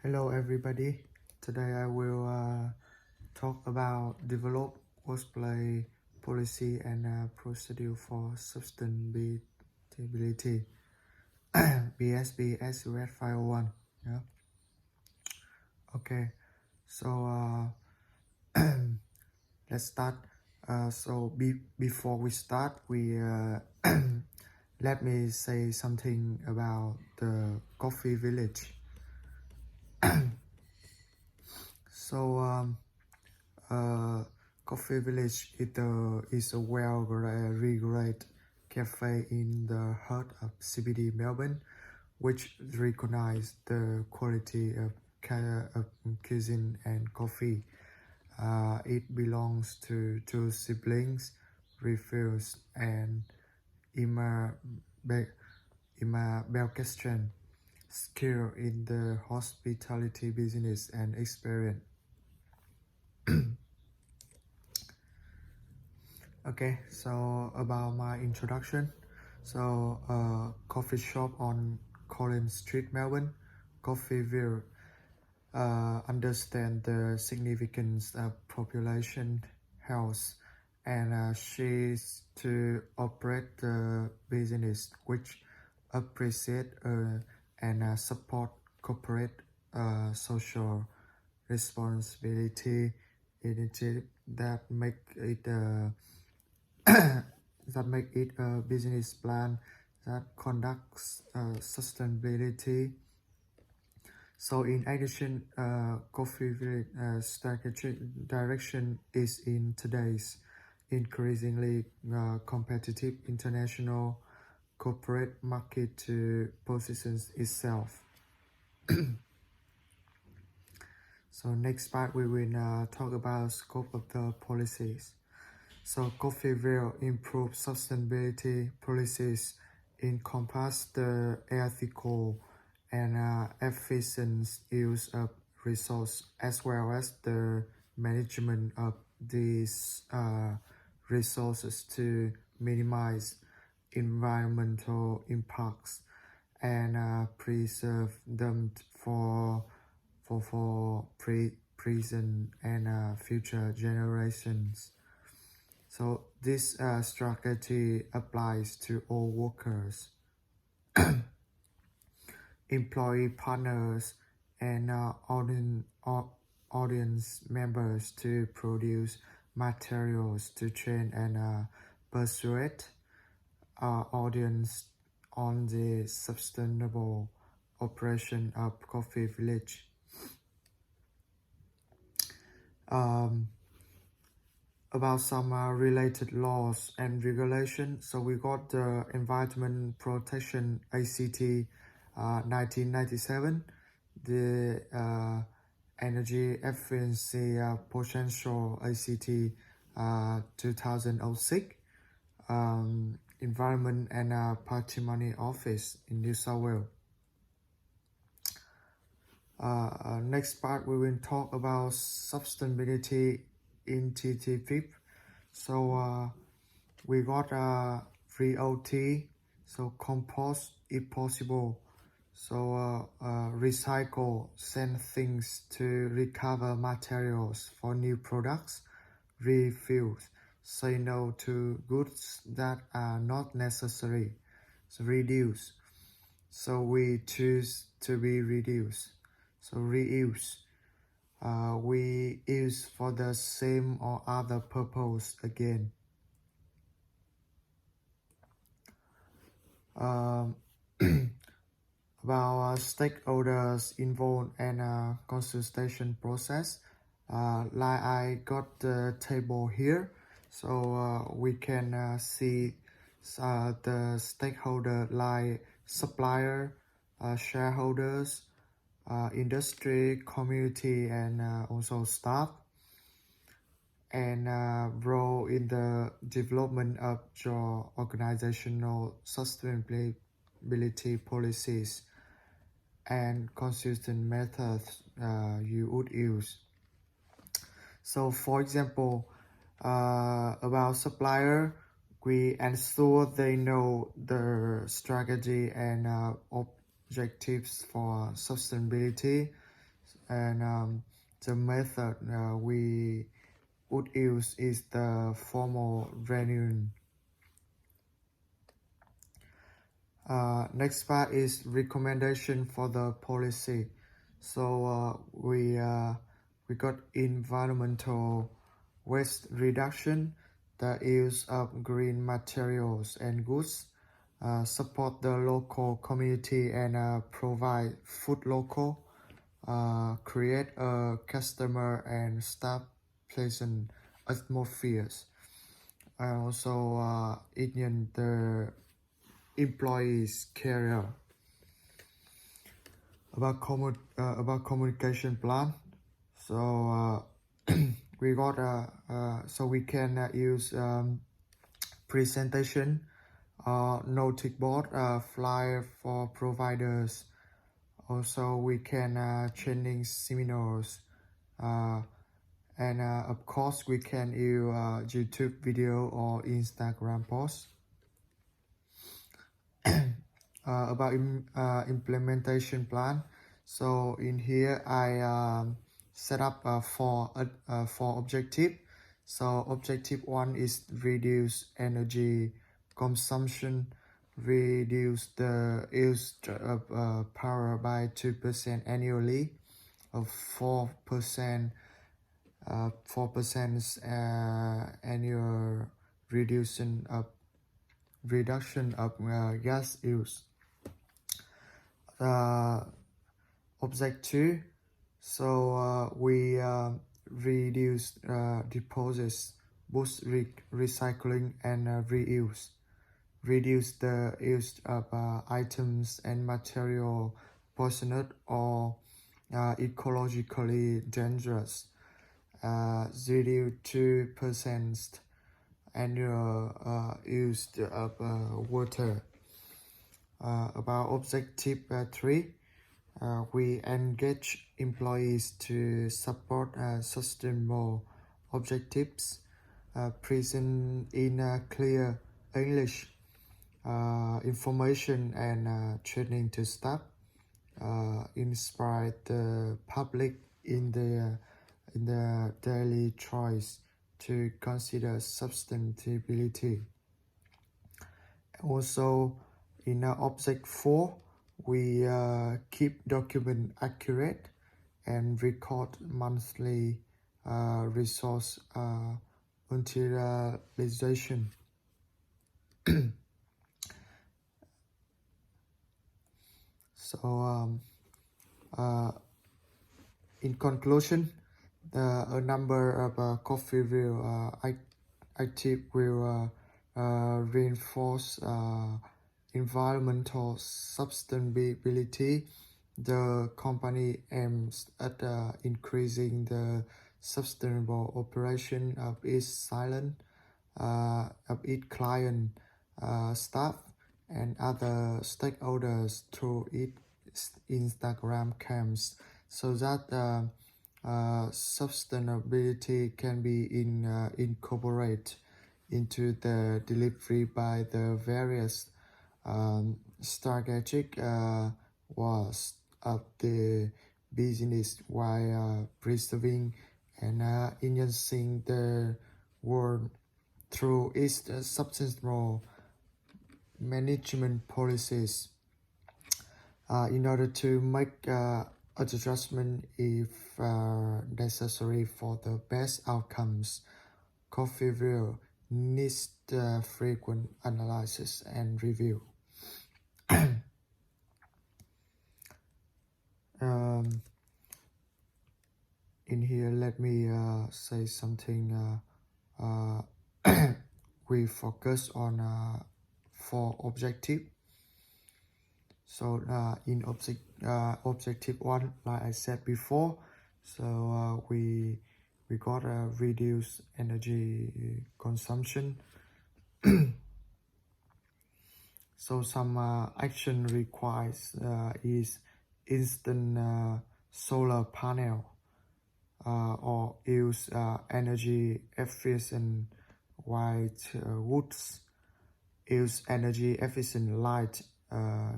Hello everybody. Today I will talk about develop workplace policy and procedure for sustainability. BSBSUS501. Yeah. Okay. So let's start. Before we start, we let me say something about the coffee village. So Coffee Village is a well-regarded cafe in the heart of CBD Melbourne, which recognizes the quality of cuisine and coffee. It belongs to two siblings, Refuse and Emma, Emma Belkestran, skilled in the hospitality business and experience. Okay, so about my introduction. Coffee shop on Collins Street, Melbourne, Coffeeville. Understand the significance of population health and she's to operate the business which appreciate and support corporate social responsibility initiative that make it a business plan that conducts sustainability. So in addition, Coffee Village strategic direction is in today's increasingly competitive international corporate market to position itself. So next part we will talk about scope of the policies. So Coffee will improve sustainability policies encompass the ethical and efficient use of resource as well as the management of these resources to minimize environmental impacts and preserve them for present and future generations. So this strategy applies to all workers, employee partners, and audience members to produce materials to train and persuade our audience on the sustainable operation of Coffee Village. About some related laws and regulations. So we got the Environment Protection ACT 1997, the Energy Efficiency Potential ACT 2006, Environment and Patrimony Office in New South Wales. Next part we will talk about sustainability initiative. So we got VOT, so compost if possible. So recycle, send things to recover materials for new products, refuse, say no to goods that are not necessary. So reduce, so we choose to be reduced. So reuse, we use for the same or other purpose again. About stakeholders involved and consultation process. Like I got the table here, so we can see the stakeholder like supplier, shareholders, industry, community, and also staff, and role in the development of your organizational sustainability policies and consistent methods you would use. So for example, about supplier, we ensure they know the strategy and objectives for sustainability. and the method we would use is the formal renewal. Next part is recommendation for the policy. So we got environmental waste reduction, the use of green materials and goods, support the local community and provide food local, create a customer and staff pleasant atmospheres, and also enhance the employees' career. About communication plan. So we got so we can use presentation, notice board, flyer for providers. Also we can training seminars, and of course we can use YouTube video or Instagram posts. About implementation plan. So in here I set up four objective. So objective 1 is reduce energy consumption, reduce the use of power by 2% annually, of 4% annual reduction of gas use. Object 2, so we reduce deposits, boost recycling and reuse, reduce the use of items and material poisonous or ecologically dangerous, reduce 2% annual use of water. About objective 3, we engage employees to support sustainable objectives, present in clear English, information and training to staff, inspire the public in the daily choice to consider sustainability. Also, in object 4, we keep document accurate and record monthly resource utilization. So in conclusion, a number of coffee will active will reinforce environmental sustainability. The company aims at increasing the sustainable operation of its client, staff, and other stakeholders through its Instagram camps, so that sustainability can be incorporated into the delivery by the various strategic was of the business while preserving and enhancing the world through its sustainable management policies. In order to make adjustment if necessary for the best outcomes, Coffeeville needs frequent analysis and review. In here, let me say something. We focus on 4 objectives. So in objective 1, like I said before, so we got a reduce energy consumption. So some action requires is instant solar panel, or use energy efficient white woods, use energy efficient light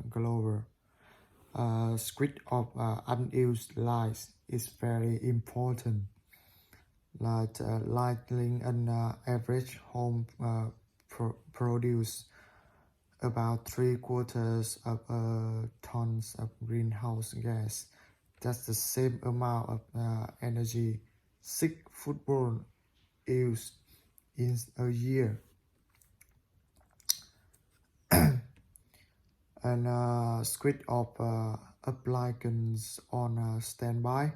global. Squid of unused lights is very important. Like lighting an average home produce about 3/4 of tons of greenhouse gas. That's the same amount of energy 6 football use in a year. And squid of applicants on standby.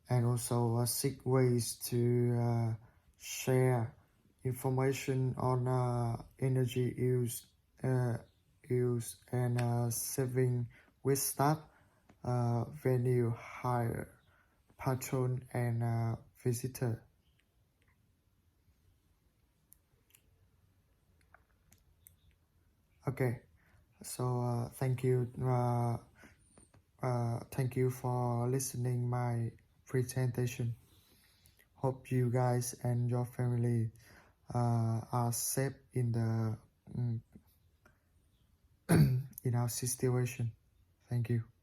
And also 6 ways to share information on energy use and saving with staff when you hire patron and visitor. Okay, so thank you for listening my presentation. Hope you guys and your family are safe in the in our situation. Thank you.